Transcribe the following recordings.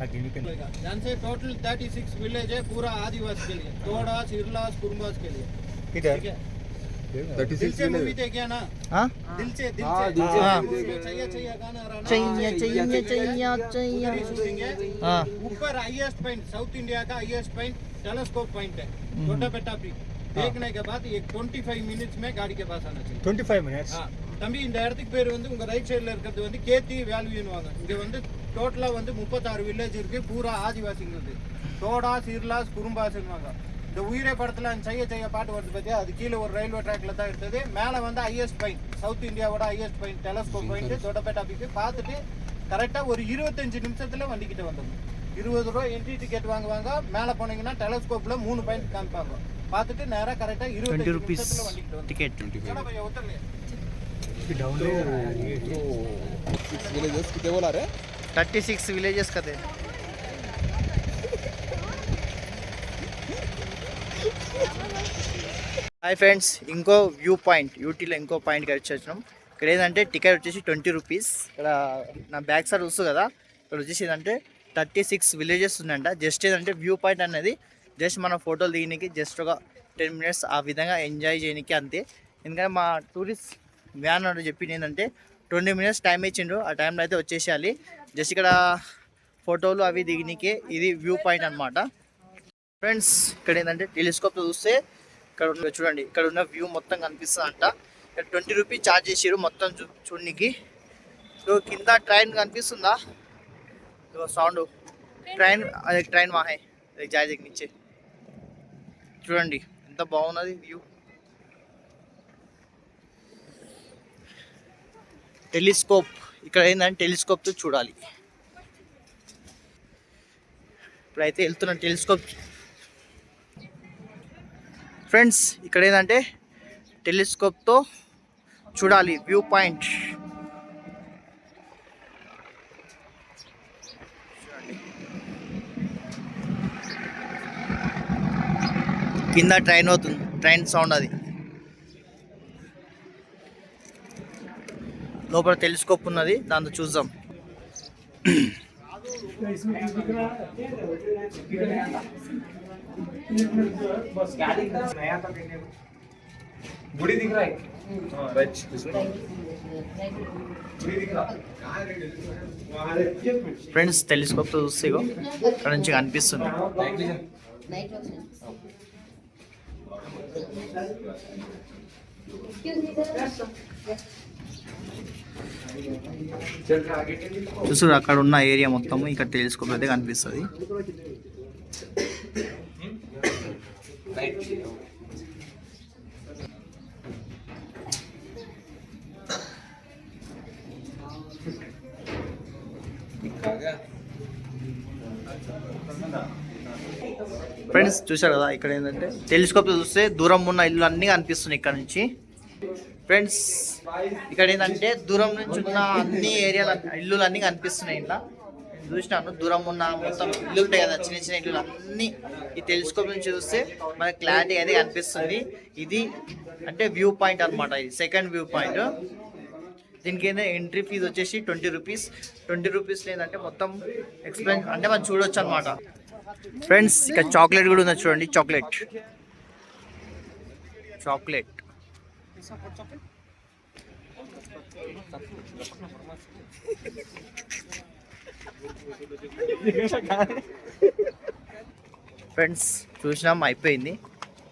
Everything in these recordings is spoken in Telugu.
यहाँ से टोटल 36 विलेज है पूरा आदिवासी के लिए, तोड़ा सिरलास कुरुम्बास के लिए। इधर दिल से मूवी देखिए ना। हाँ दिल से चाहिए चाहिए गाना आ रहा ना। चाहिए शूटिंग है। हाँ ऊपर हाईएस्ट पॉइंट, साउथ इंडिया का हाईएस्ट पॉइंट टेलीस्कोप पॉइंट है, छोटा बेटा पीक। देखने के बाद एक 25 मिनट्स में गाड़ी के पास आना चाहिए। 25 मिनट्स தம்பி இந்த இடத்துக்கு பேர் வந்து உங்க ரைட் சைடுல இருக்கிறது வந்து கேத்தி வேல்யூன்னுவாங்க. இங்க வந்து டோட்டலா வந்து 36 வில்லேஜ் இருக்கு, பூரா ஆதிவாசிங்க வந்து தோடா சிர்லாஸ் குறும்பாஸ்ன்னுவாங்க. இந்த உயிரே படத்துல செய்ய செய்ய பாட்டு வருது பத்தியா, அது கீழே ஒரு ரயில்வே ட்ராக்ல தான் எடுத்தது. மேல வந்து ஹையஸ்ட் பாயிண்ட், சவுத் இந்தியாவோட highest point telescope point Doddabetta peak பார்த்துட்டு கரெக்டா ஒரு 25 நிமிஷத்துல வண்டி கிட்ட வந்தோம். 20 ரூபா என்ட்ரி டிக்கெட் வாங்குவாங்க. மேல போனீங்கன்னா டெலஸ்கோப்ல 3 பாயிண்ட் காமிப்பாங்க. பார்த்துட்டு நேரா கரெக்டா 20 நிமிஷத்துல வண்டி கிட்ட வந்து டிக்கெட் உத்தரல 36 विलेजेस का थे. హాయ్ ఫ్రెండ్స్, ఇంకో వ్యూ పాయింట్ యూటీలో ఇంకో పాయింట్కి వచ్చేసినాం. ఇక్కడ ఏంటంటే టికెట్ వచ్చేసి 20 రూపీస్. ఇక్కడ నా బ్యాక్ సైడ్ వస్తుంది కదా, ఇక్కడ వచ్చేసి ఏంటంటే 36 విలేజెస్ ఉన్నాయంట. జస్ట్ ఏంటంటే వ్యూ పాయింట్ అనేది జస్ట్ మన ఫోటోలు దిగడానికి జస్ట్ ఒక 10 మినిట్స్ ఆ విధంగా ఎంజాయ్ చేయడానికి అంతే. ఎందుకంటే మా టూరిస్ట్ వ్యాన్ అని చెప్పింది ఏంటంటే 20 మినిట్స్ టైం ఇచ్చిండ్రు, ఆ టైంలో అయితే వచ్చేసేయాలి. జస్ట్ ఇక్కడ ఫోటోలు అవి దిగనికే ఇది వ్యూ పాయింట్ అనమాట. ఫ్రెండ్స్ ఇక్కడ ఏంటంటే టెలిస్కోప్ చూస్తే ఇక్కడ ఉన్న చూడండి, ఇక్కడ ఉన్న వ్యూ మొత్తం కనిపిస్తుంది అంట. ఇక్కడ 20 రూపీస్ ఛార్జ్ చేసారు మొత్తం చూడడానికి. సో కింద ట్రైన్ కనిపిస్తుందా, సౌండ్ ట్రైన్, అదే ట్రైన్ మాహే జాయ్ దగ్గర నుంచి చూడండి ఎంత బాగున్నది వ్యూ. టెలిస్కోప్ ఇక్కడ ఏంటంటే టెలిస్కోప్తో చూడాలి. ఇప్పుడైతే వెళ్తున్నాను టెలిస్కోప్. ఫ్రెండ్స్ ఇక్కడ ఏంటంటే టెలిస్కోప్తో చూడాలి వ్యూ పాయింట్. చూడండి కింద ట్రైన్ అవుతుంది, ట్రైన్ సౌండ్ అది. లోపల టెలిస్కోప్ ఉన్నది, దాంతో చూద్దాం. ఫ్రెండ్స్ టెలిస్కోప్తో చూస్తే ఇక్కడ నుంచి కనిపిస్తుంది. చూసారు అక్కడ ఉన్న ఏరియా మొత్తము ఇక్కడ టెలిస్కోప్ అయితే కనిపిస్తుంది. ఫ్రెండ్స్ చూసారు కదా, ఇక్కడ ఏంటంటే టెలిస్కోప్తో చూస్తే దూరం ఉన్న ఇల్లు అన్నీ కనిపిస్తున్నాయి ఇక్కడ నుంచి. ఫ్రెండ్స్ ఇక్కడ ఏంటంటే దూరం నుంచి ఉన్న అన్ని ఏరియాల ఇల్లులు అన్నీ కనిపిస్తున్నాయి. ఇలా చూసినాను దూరం ఉన్న మొత్తం ఇల్లు ఉంటాయి కదా, చిన్న చిన్న ఇల్లులు అన్నీ ఈ టెలిస్కోప్ నుంచి చూస్తే మనకి క్లారిటీ అయితే కనిపిస్తుంది. ఇది అంటే వ్యూ పాయింట్ అనమాట, ఇది సెకండ్ వ్యూ పాయింట్. దీనికి ఏంటంటే ఎంట్రీ ఫీజు వచ్చేసి 20 రూపీస్. 20 రూపీస్ లేదంటే మొత్తం ఎక్స్ప్లెయిన్ అంటే మనం చూడొచ్చు అనమాట. ఫ్రెండ్స్ ఇక్కడ చాక్లెట్ కూడా ఉంది చూడండి, చాక్లెట్ చాక్లెట్ ఫ్రెండ్స్ చూసినాం అయిపోయింది.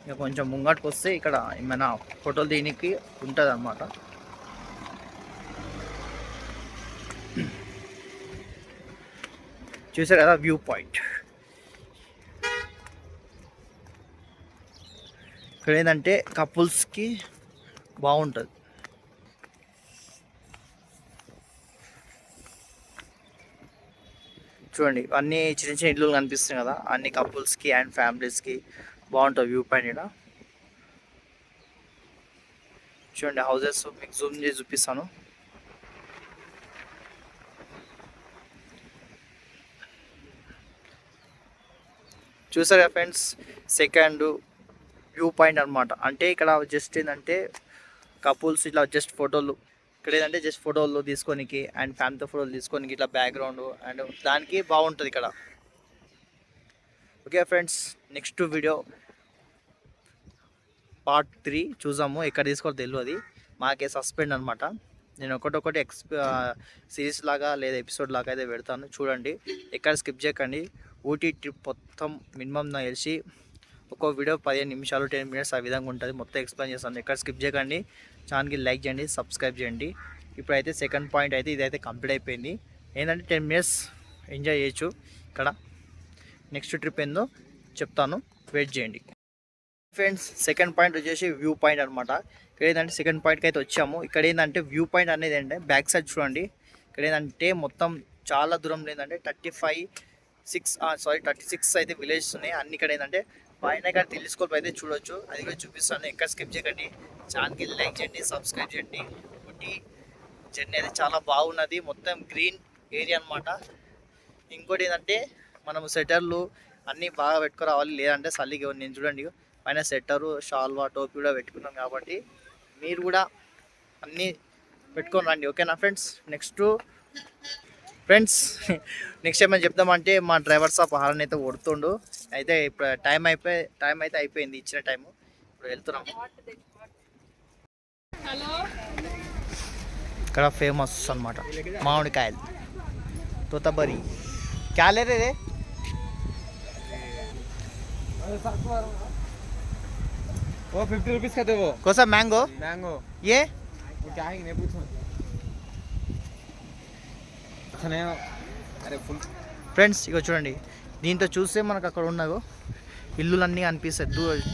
ఇక కొంచెం ముంగటికి వస్తే ఇక్కడ ఏమైనా ఫోటోలు దీనికి ఉంటుంది అన్నమాట. చూసారు కదా వ్యూ పాయింట్. ఇక్కడ ఏంటంటే కపుల్స్కి బాగుంటుంది. చూడండి అన్ని చిన్న చిన్న ఇల్లు కనిపిస్తున్నాయి కదా, అన్ని కపుల్స్కి అండ్ ఫ్యామిలీస్కి బాగుంటుంది వ్యూ పాయింట్. ఇక్కడ చూడండి హౌజెస్ మీకు జూమ్ చేసి చూపిస్తాను. చూసారా ఫ్రెండ్స్, సెకండ్ వ్యూ పాయింట్ అనమాట. అంటే ఇక్కడ జస్ట్ ఏంటంటే కపుల్స్ ఇట్లా జస్ట్ ఫోటోలు ఇక్కడ ఏంటంటే జస్ట్ ఫోటోలు తీసుకోనికి అండ్ ఫ్యామిలీతో ఫోటోలు తీసుకోనికి ఇట్లా బ్యాక్గ్రౌండ్ అండ్ దానికి బాగుంటుంది ఇక్కడ. Okay friends, next video part 3 చూసాము. ఎక్కడ తీసుకోవాలో తెలియదు, మాకే సస్పెండ్ అనమాట. నేను ఒకటి సిరీస్ లాగా లేదా ఎపిసోడ్ లాగా అయితే పెడతాను, చూడండి. ఎక్కడ స్కిప్ చేయకండి. ఊటీ ట్రిప్ మొత్తం మినిమం నాకు తెలిసి ఒక్కో వీడియో 15 నిమిషాలు 10 మినిట్స్ ఆ విధంగా ఉంటుంది. మొత్తం ఎక్స్ప్లెయిన్ చేస్తాను. ఎక్కడ స్కిప్ చేయకండి. ఛానల్కి లైక్ చేయండి, సబ్స్క్రైబ్ చేయండి. ఇప్పుడైతే సెకండ్ పాయింట్ అయితే ఇదైతే కంప్లీట్ అయిపోయింది. ఏంటంటే 10 మినిట్స్ ఎంజాయ్ చేయొచ్చు ఇక్కడ. నెక్స్ట్ ట్రిప్ ఏందో చెప్తాను, వెయిట్ చేయండి. ఫ్రెండ్స్, సెకండ్ పాయింట్ వచ్చేసి వ్యూ పాయింట్ అనమాట. ఇక్కడ ఏంటంటే సెకండ్ పాయింట్కి అయితే వచ్చాము. ఇక్కడ ఏంటంటే వ్యూ పాయింట్ అనేది ఏంటంటే బ్యాక్ సైడ్ చూడండి. ఇక్కడ ఏంటంటే మొత్తం చాలా దూరంలో ఏంటంటే 36 అయితే విలేజెస్ ఉన్నాయి అన్ని. ఇక్కడ ఏంటంటే పైన ఇక్కడ టెలిస్కోప్ అయితే చూడొచ్చు, అది కూడా చూపిస్తాను. ఎక్కడ స్కిప్ చేయకండి. ఛానల్కి లైక్ చేయండి, సబ్స్క్రైబ్ చేయండి. ఒకటి జర్నీ అయితే చాలా బాగున్నది, మొత్తం గ్రీన్ ఏరియా అనమాట. ఇంకోటి ఏంటంటే మనం సెటర్లు అన్నీ బాగా పెట్టుకురావాలి, లేదంటే చలికి. నేను చూడండి పైన సెట్టరు, షాల్వా, టోపీ కూడా పెట్టుకున్నాం కాబట్టి మీరు కూడా అన్నీ పెట్టుకొని రండి. ఓకేనా ఫ్రెండ్స్? నెక్స్ట్ ఏమైనా చెప్దామంటే మా డ్రైవర్ సాబ్ హారన్ అయితే కొడుతుండు. అయితే ఇప్పుడు టైం అయితే అయిపోయింది, ఇచ్చిన టైము. ఇప్పుడు వెళ్తున్నాం. ఇక్కడ ఫేమస్ అనమాట మామిడికాయలు, తోతబరి. క్యాలరీ రే वो 50 रुपीस का दे वो कोसा मैंगो ये वो क्या है नहीं पूछो अच्छा नहीं अरे फुल ఫ్రెండ్స్ ఇగో చూడండి, దీంతో చూస్తే మనకు అక్కడ ఉన్నగో ఇల్లులన్నీ కనిపిస్తాయి.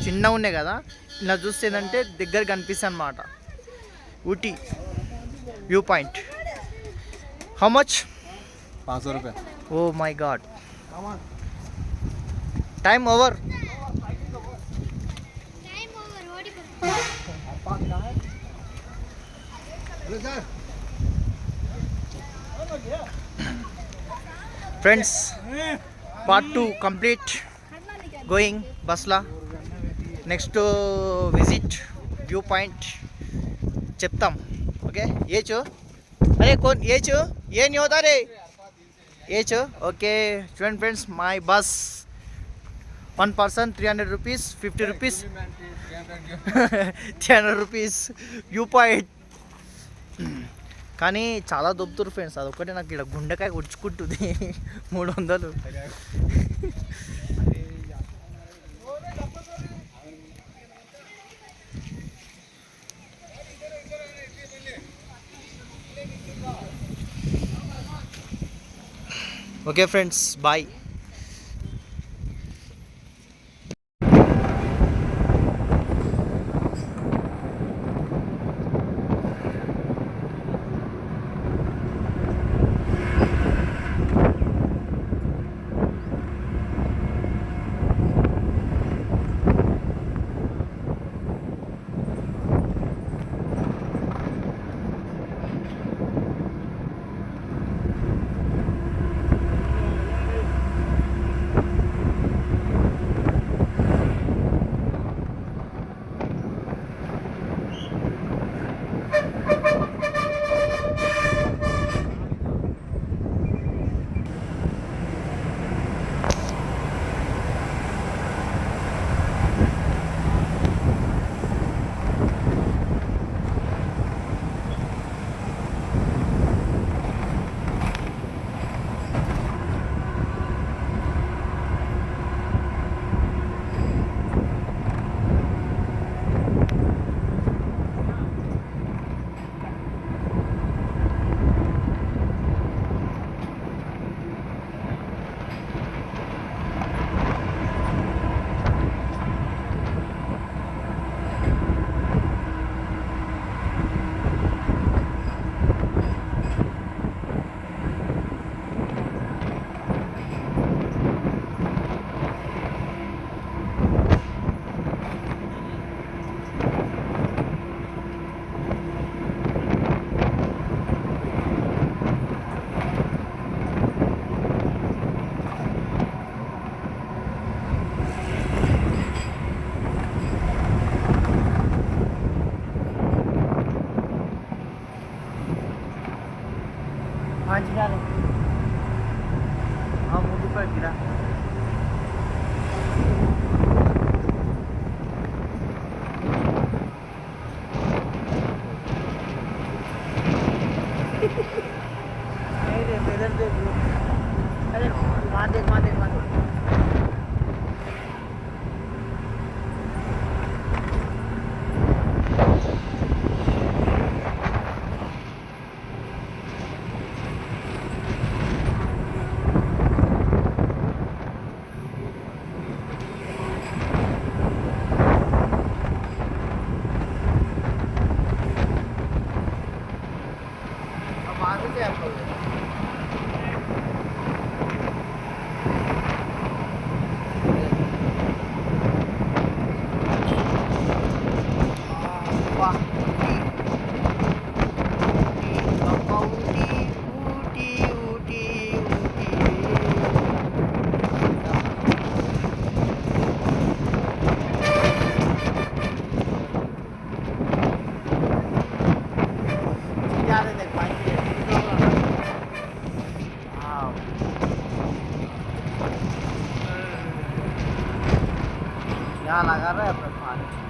చిన్నగా ఉన్నాయి కదా, ఇలా చూస్తే ఏంటంటే దగ్గర కనిపిస్తాయి అన్నమాట. Ooty view point. How much? 500 रुपये. Oh my god, time over. Friends, part 2 complete. Going బస్లా. నెక్స్ట్ విజిట్ వ్యూ పాయింట్ చెప్తాం. ఓకే ఏచు అరే కోన్ ఏచు ఏ నీ హోతా రే ఏచు. ఓకే చూడండి friends, my bus 1 person 300 rupees, 50 rupees 300 rupees view point. కానీ చాలా దొబ్బుతారు ఫ్రెండ్స్, అదొక్కటే నాకు ఇక్కడ గుండెకాయ ఉడుచుకుంటుంది. 300. Okay friends, bye. ఇక్కడ अरे वहाँ देख वहाँ देख वहाँ देख अब आगे से आप लोग वाह ऊटी ऊटी जा रहे देख पानी यहाँ लगा रहा है अपने पानी